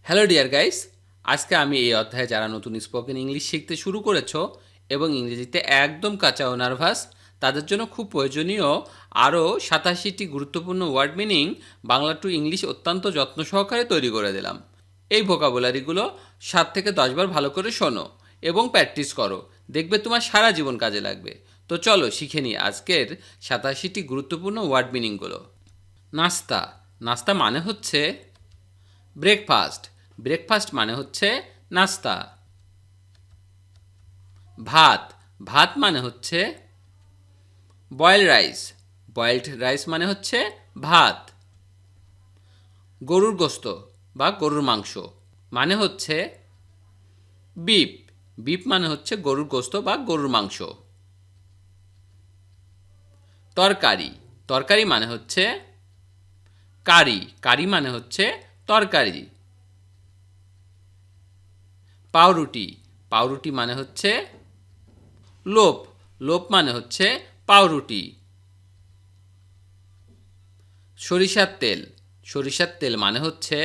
Hello dear guys, আজকে আমি এই অধ্যায়ে যারা নতুন স্পোকেন ইংলিশ শিখতে শুরু করেছো এবং ইংরেজিতে একদম কাঁচা ও নার্ভাস তাদের জন্য খুব প্রয়োজনীয় আরও 87টি গুরুত্বপূর্ণ word meaning Bangla to English অত্যন্ত যত্ন সহকারে তৈরি করে দিলাম। এই ভোকাবুলারিগুলো 7 থেকে 10 বার ভালো করে শোনো এবং প্র্যাকটিস করো, দেখবে তোমার সারা জীবন কাজে লাগবে। তো চলো শিখে নিই আজকের 87টি গুরুত্বপূর্ণ ওয়ার্ড মিনিংগুলো। নাস্তা। নাস্তা মানে হচ্ছে ব্রেকফাস্ট। ব্রেকফাস্ট মানে হচ্ছে নাস্তা। ভাত। ভাত মানে হচ্ছে বয়েলড রাইস। বয়েলড রাইস মানে হচ্ছে ভাত। গরুর গোশত বা গরুর মাংস মানে হচ্ছে বিফ। বিফ মানে হচ্ছে গরুর গোশত বা গরুর মাংস। তরকারি। তরকারি মানে হচ্ছে কারি। কারি মানে হচ্ছে তরকারি। পাউরুটি। পাউরুটি মানে হচ্ছে লোভ। লোভ মানে হচ্ছে পাউরুটি। সরিষার তেল। সরিষার তেল মানে হচ্ছে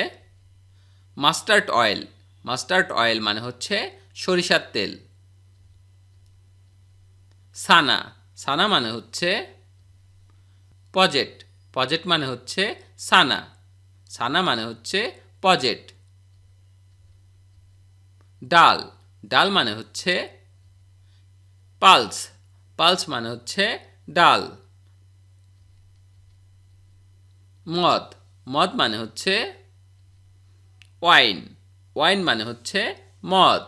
মাস্টার্ড অয়েল। মাস্টার্ড অয়েল মানে হচ্ছে সরিষার তেল। সানা। সানা মানে হচ্ছে পজেট। পজেট মানে হচ্ছে সানা। সানা মানে হচ্ছে পজেট। ডাল। ডাল মানে হচ্ছে পালস। পালস মানে হচ্ছে ডাল। মদ। মদ মানে হচ্ছে ওয়াইন। ওয়াইন মানে হচ্ছে মদ।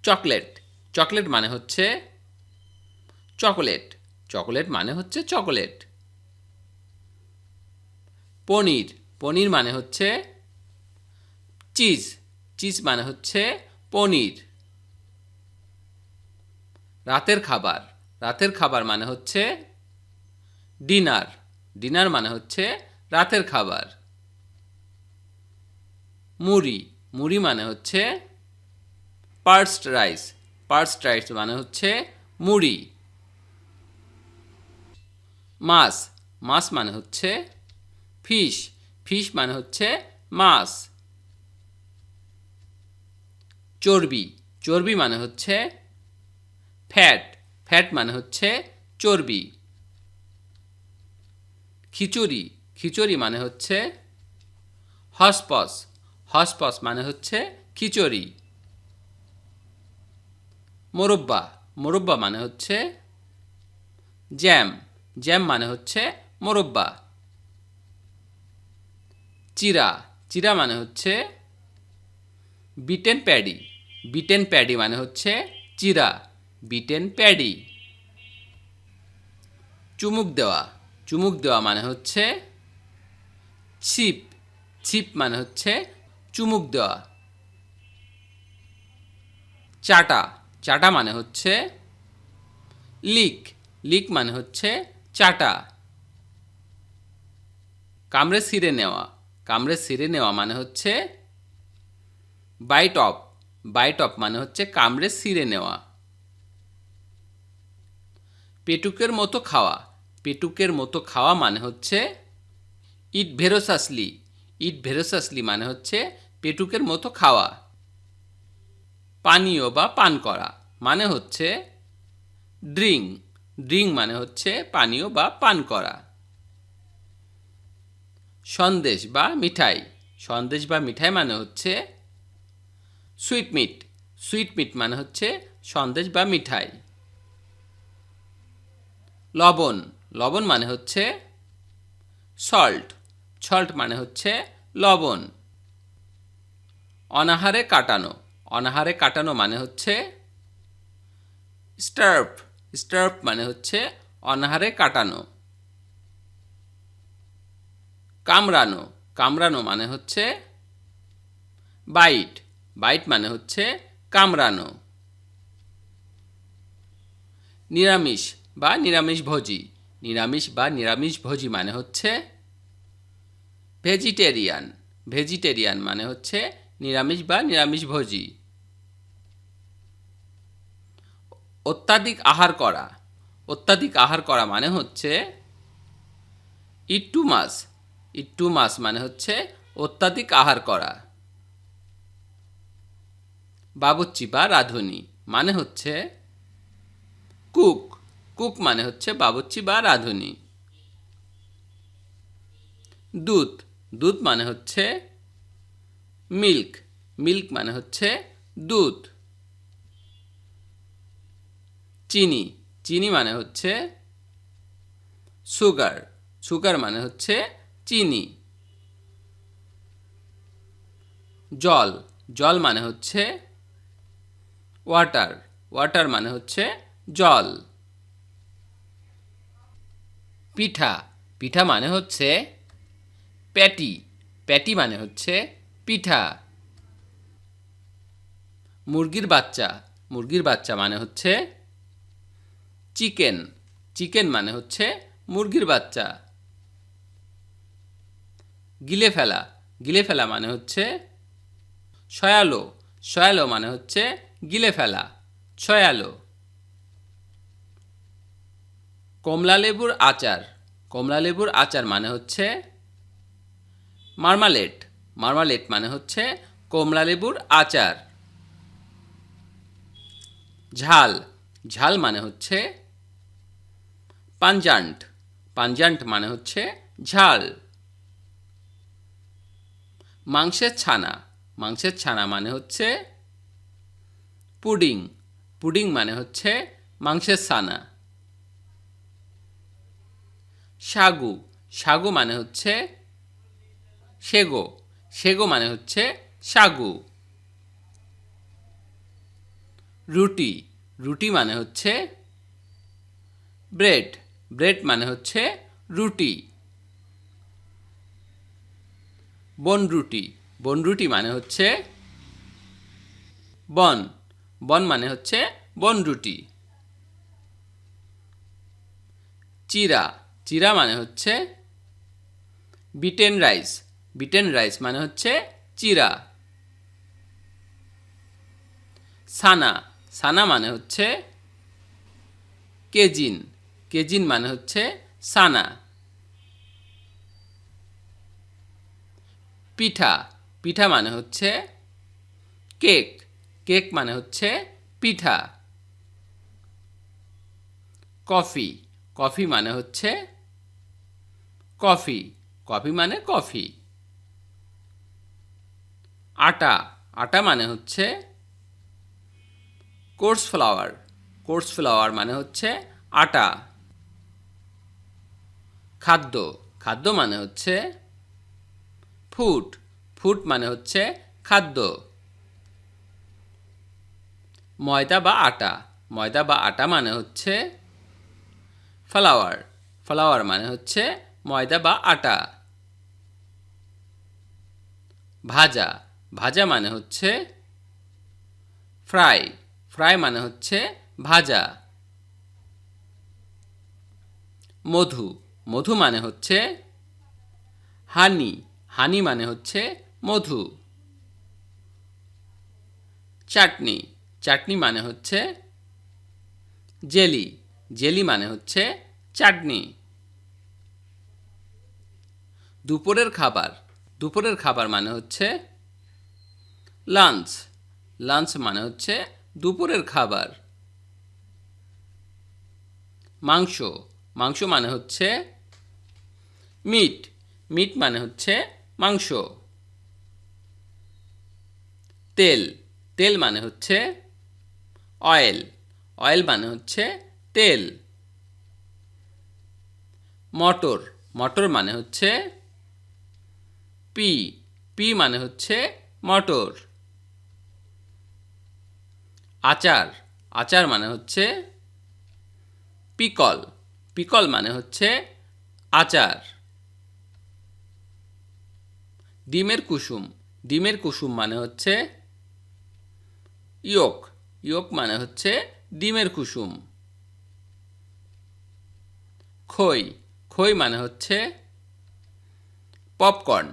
চকলেট। চকলেট মানে হচ্ছে চকোলেট। চকোলেট মানে হচ্ছে চকোলেট। পনির। পনির মানে হচ্ছে চিজ। চিজ মানে হচ্ছে পনির। রাতের খাবার। রাতের খাবার মানে হচ্ছে ডিনার। ডিনার মানে হচ্ছে রাতের খাবার। মুড়ি। মুড়ি মানে হচ্ছে পার্সড রাইস। পার্সড রাইস মানে হচ্ছে মুড়ি। মাছ। মাছ মানে হচ্ছে ফিশ। ফিশ মানে হচ্ছে মাছ। চর্বি। চর্বি মানে হচ্ছে ফ্যাট। ফ্যাট মানে হচ্ছে চর্বি। খিচুড়ি। খিচুড়ি মানে হচ্ছে হসপস। হসপস মানে হচ্ছে খিচুড়ি। মোরব্বা। মোরব্বা মানে হচ্ছে জ্যাম। জ্যাম মানে হচ্ছে মোরব্বা। চিরা। চিরা মানে হচ্ছে বিটেন প্যাডি। বিটেন প্যাডি মানে হচ্ছে চিরা। Beaten paddy. চুমুক দেওয়া। চুমুক দেওয়া মানে হচ্ছে ছিপ। ছিপ মানে হচ্ছে চুমুক দেওয়া। চাটা। চাটা মানে হচ্ছে লিক। লিক মানে হচ্ছে চাটা। কামড়ে ছিঁড়ে নেওয়া। কামড়ে ছিঁড়ে নেওয়া মানে হচ্ছে বাইট অফ। বাইট অফ মানে হচ্ছে কামড়ে ছিঁড়ে নেওয়া। পেটুকের মতো খাওয়া। পেটুকের মতো খাওয়া মানে হচ্ছে ইট ভেরোসাসলি। ইট ভেরোসাসলি মানে হচ্ছে পেটুকের মতো খাওয়া। পানীয় বা পান করা মানে হচ্ছে ড্রিঙ্ক। ড্রিঙ্ক মানে হচ্ছে পানীয় বা পান করা। সন্দেশ বা মিঠাই। সন্দেশ বা মিঠাই মানে হচ্ছে সুইটমিট। সুইটমিট মানে হচ্ছে সন্দেশ বা মিঠাই। লবণ। লবণ মানে হচ্ছে সল্ট। সল্ট মানে হচ্ছে লবণ। অনাহারে কাটানো। অনাহারে কাটানো মানে হচ্ছে স্টার্ভ। স্টার্ভ মানে হচ্ছে অনাহারে কাটানো। কামড়ানো। কামড়ানো মানে হচ্ছে বাইট। বাইট মানে হচ্ছে কামড়ানো। নিরামিষ বা নিরামিষভোজী। নিরামিষ বা নিরামিষভোজী মানে হচ্ছে ভেজিটেরিয়ান। ভেজিটেরিয়ান মানে হচ্ছে নিরামিষ বা নিরামিষভোজী। অত্যাধিক আহার করা। অত্যাধিক আহার করা মানে হচ্ছে ইট টু মাছ। ইট টু মাছ মানে হচ্ছে অত্যাধিক আহার করা। বাবুর্চি বা রাঁধুনি মানে হচ্ছে কুক। কুক মানে হচ্ছে বাবুর্চি বা রাঁধুনি। দুধ। দুধ মানে হচ্ছে মিল্ক। মিল্ক মানে হচ্ছে দুধ। চিনি। চিনি মানে হচ্ছে সুগার। সুগার মানে হচ্ছে চিনি। জল। জল মানে হচ্ছে ওয়াটার। ওয়াটার মানে হচ্ছে জল। পিঠা। পিঠা মানে হচ্ছে প্যাটি। প্যাটি মানে হচ্ছে পিঠা। মুরগির বাচ্চা। মুরগির বাচ্চা মানে হচ্ছে চিকেন। চিকেন মানে হচ্ছে মুরগির বাচ্চা। গিলে ফেলা। গিলে ফেলা মানে হচ্ছে শয়ালো। শয়ালো মানে হচ্ছে গিলে ফেলা। শয়ালো। কমলা লেবুর আচার। কমলা লেবুর আচার মানে হচ্ছে মার্মালেড। মার্মালেড মানে হচ্ছে কমলা লেবুর আচার। ঝাল। ঝাল মানে হচ্ছে পাঞ্জান্ট। পাঞ্জান্ট মানে হচ্ছে ঝাল। মাংসের ছানা। মাংসের ছানা মানে হচ্ছে পুডিং। পুডিং মানে হচ্ছে মাংসের ছানা। সাগু। সাগু মানে হচ্ছে সেগো। সেগো মানে হচ্ছে সাগু। রুটি। রুটি মানে হচ্ছে ব্রেড। ব্রেড মানে হচ্ছে রুটি। বনরুটি। বনরুটি মানে হচ্ছে বন। বন মানে হচ্ছে বনরুটি। চিরা। চিরা মানে হচ্ছে বিটেন রাইস। বিটেন রাইস মানে হচ্ছে চিরা। সানা। সানা মানে হচ্ছে কেজিন। কেজিন মানে হচ্ছে সানা। পিঠা। পিঠা মানে হচ্ছে কেক। কেক মানে হচ্ছে পিঠা। কফি। কফি মানে হচ্ছে কফি। কফি মানে কফি। আটা। আটা মানে হচ্ছে কোর্স ফ্লাওয়ার। কোর্স ফ্লাওয়ার মানে হচ্ছে আটা। খাদ্য। খাদ্য মানে হচ্ছে ফুড। ফুড মানে হচ্ছে খাদ্য। ময়দা বা আটা। ময়দা বা আটা মানে হচ্ছে ফ্লাওয়ার। ফ্লাওয়ার মানে হচ্ছে ময়দা বা আটা। ভাজা। ভাজা মানে হচ্ছে ফ্রাই। ফ্রাই মানে হচ্ছে ভাজা। মধু। মধু মানে হচ্ছে হানি। হানি মানে হচ্ছে মধু। চাটনি। চাটনি মানে হচ্ছে জেলি। জেলি মানে হচ্ছে চাটনি। দুপুরের খাবার। দুপুরের খাবার মানে হচ্ছে লাঞ্চ। লাঞ্চ মানে হচ্ছে দুপুরের খাবার। মাংস। মাংস মানে হচ্ছে মিট। মিট মানে হচ্ছে মাংস। তেল। তেল মানে হচ্ছে অয়েল। অয়েল মানে হচ্ছে তেল। মটর। মটর মানে হচ্ছে পি। পি মানে হচ্ছে মটর। আচার। আচার মানে হচ্ছে পিকল। পিকল মানে হচ্ছে আচার। ডিমের কুসুম। ডিমের কুসুম মানে হচ্ছে ইয়োক। ইয়োক মানে হচ্ছে ডিমের কুসুম। খই। খই মানে হচ্ছে পপকর্ন।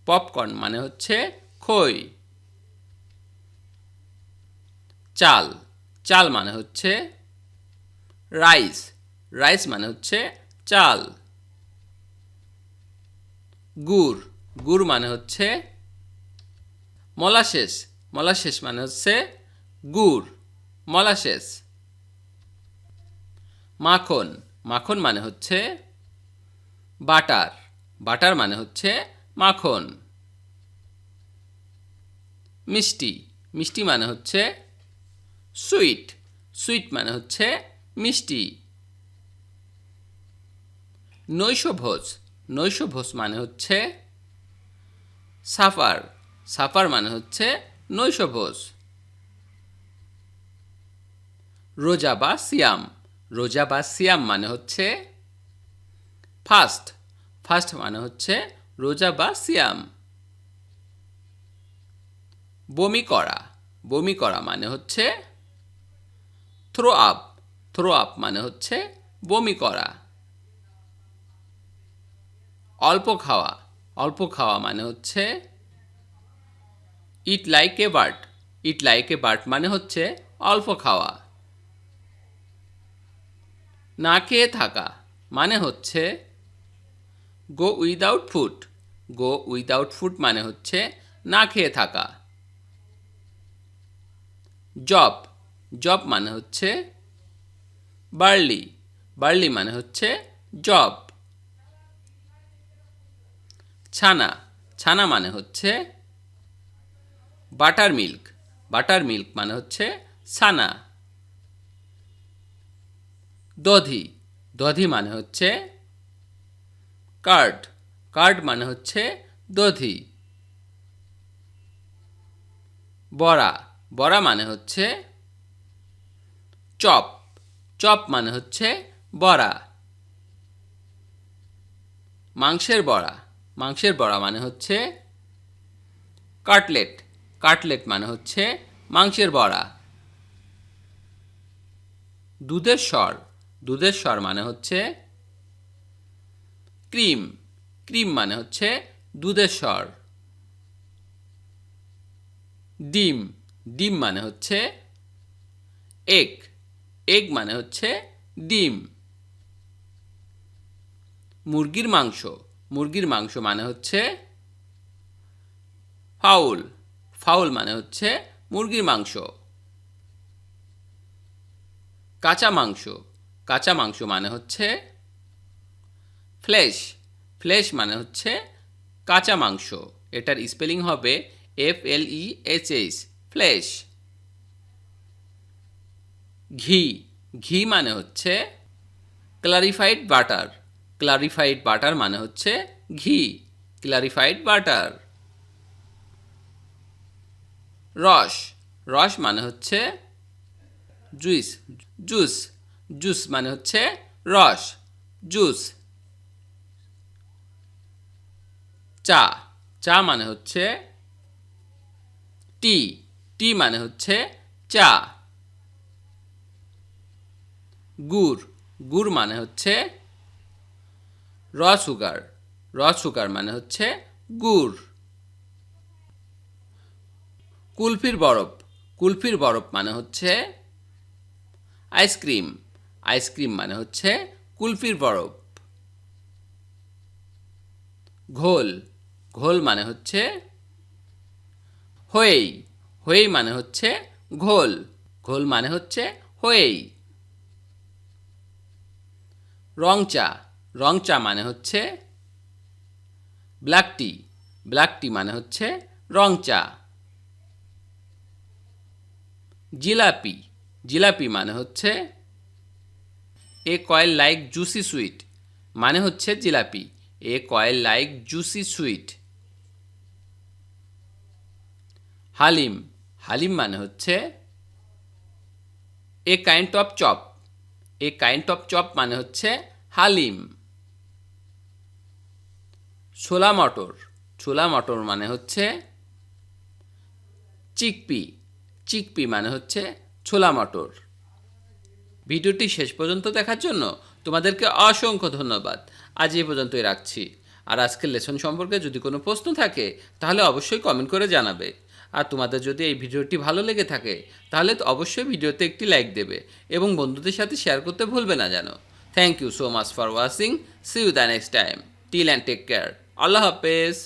পপকর্ন মানে হচ্ছে খই। চাল। চাল মানে হচ্ছে রাইস। রাইস মানে হচ্ছে চাল। গুড়। গুড় মানে হচ্ছে মোলাসেস, মোলাসেস মানে হচ্ছে গুড়, মোলাসেস। মাখন, মাখন মানে হচ্ছে বাটার, বাটার মানে হচ্ছে মাখন। মিষ্টি, মিষ্টি মানে হচ্ছে সুইট, সুইট মানে হচ্ছে মিষ্টি। নৈশভোজ, নৈশভোজ মানে হচ্ছে সাফার, সাফার মানে হচ্ছে নৈশভোজ। রোজা বা সিয়াম, রোজা বা সিয়াম মানে হচ্ছে ফাস্ট, ফাস্ট মানে হচ্ছে রোজা বা সিয়াম। বমি করা, বমি করা মানে হচ্ছে থ্রো আপ, থ্রো আপ মানে হচ্ছে বমি করা। অল্প খাওয়া, অল্প খাওয়া মানে হচ্ছে it like a bird, it like a bird মানে হচ্ছে অল্প খাওয়া। না খেয়ে থাকা মানে হচ্ছে গো উইদাউট ফুড, গো উইদাউট ফুড মানে হচ্ছে না খেয়ে থাকা। জব, জব মানে হচ্ছে বার্লি, বার্লি মানে হচ্ছে জব। ছানা, ছানা মানে হচ্ছে বাটার মিল্ক, বাটার মিল্ক মানে হচ্ছে ছানা। দধি, দধি মানে হচ্ছে কার্ড, কার্ড মানে হচ্ছে দধি। বড়া, বড়া মানে হচ্ছে চপ, চপ মানে হচ্ছে বড়া। মাংসের বড়া, মাংসের বড়া মানে হচ্ছে কাটলেট, কাটলেট মানে হচ্ছে মাংসের বড়া। দুধের স্বর, দুধের স্বর মানে হচ্ছে ক্রিম, ক্রিম মানে হচ্ছে দুধের স্বর। ডিম, ডিম মানে হচ্ছে এগ, এগ মানে হচ্ছে ডিম। মুরগির মাংস, মুরগির মাংস মানে হচ্ছে ফাউল, ফাউল মানে হচ্ছে মুরগির মাংস। কাঁচা মাংস, কাঁচা মাংস মানে হচ্ছে ফ্লেশ, ফ্লেশ মানে হচ্ছে কাঁচা মাংস। এটার স্পেলিং হবে FLESH, ফ্লেশ। ঘি, ঘি মানে হচ্ছে ক্লারিফাইড বাটার, ক্লারিফাইড বাটার মানে হচ্ছে ঘি, ক্লারিফাইড বাটার। রস, রস মানে হচ্ছে জুইস, জুস, জুস মানে হচ্ছে রস, জুস। চা, চা মানে হচ্ছে টি, টি মানে হচ্ছে চা। গুড়, গুড় মানে হচ্ছে র সুগার, র সুগার মানে হচ্ছে গুড়। কুলফির বরফ, কুলফির বরফ মানে হচ্ছে আইসক্রিম, আইসক্রিম মানে হচ্ছে কুলফির বরফ। ঘোল, ঘোল মানে হচ্ছে হয়েই, হয়েই মানে হচ্ছে ঘোল, ঘোল মানে হচ্ছে হয়েই। রং চা, রং চা মানে হচ্ছে ব্ল্যাক টি, ব্ল্যাক টি মানে হচ্ছে রং চা। জিলাপি, জিলাপি মানে হচ্ছে a coil like juicy sweet, মানে হচ্ছে jilapi, a coil like juicy sweet. Haleem, haleem মানে হচ্ছে a kind of chop, a kind of chop মানে হচ্ছে হালিম। ছোলা মটর, ছোলা মটর মানে হচ্ছে চিকপি, চিকপি মানে হচ্ছে ছোলা মটর। ভিডিওটি শেষ পর্যন্ত দেখার জন্য তোমাদেরকে অসংখ্য ধন্যবাদ। আজ এই পর্যন্তই রাখছি। আর আজকের লেসন সম্পর্কে যদি কোনো প্রশ্ন থাকে তাহলে অবশ্যই কমেন্ট করে জানাবে। আর তোমাদের যদি এই ভিডিওটি ভালো লেগে থাকে তাহলে তো অবশ্যই ভিডিওতে একটি লাইক দেবে এবং বন্ধুদের সাথে শেয়ার করতে ভুলবে না যেন। Thank you so much for watching. See you the next time. Till and take care. আল্লাহ হাফেজ।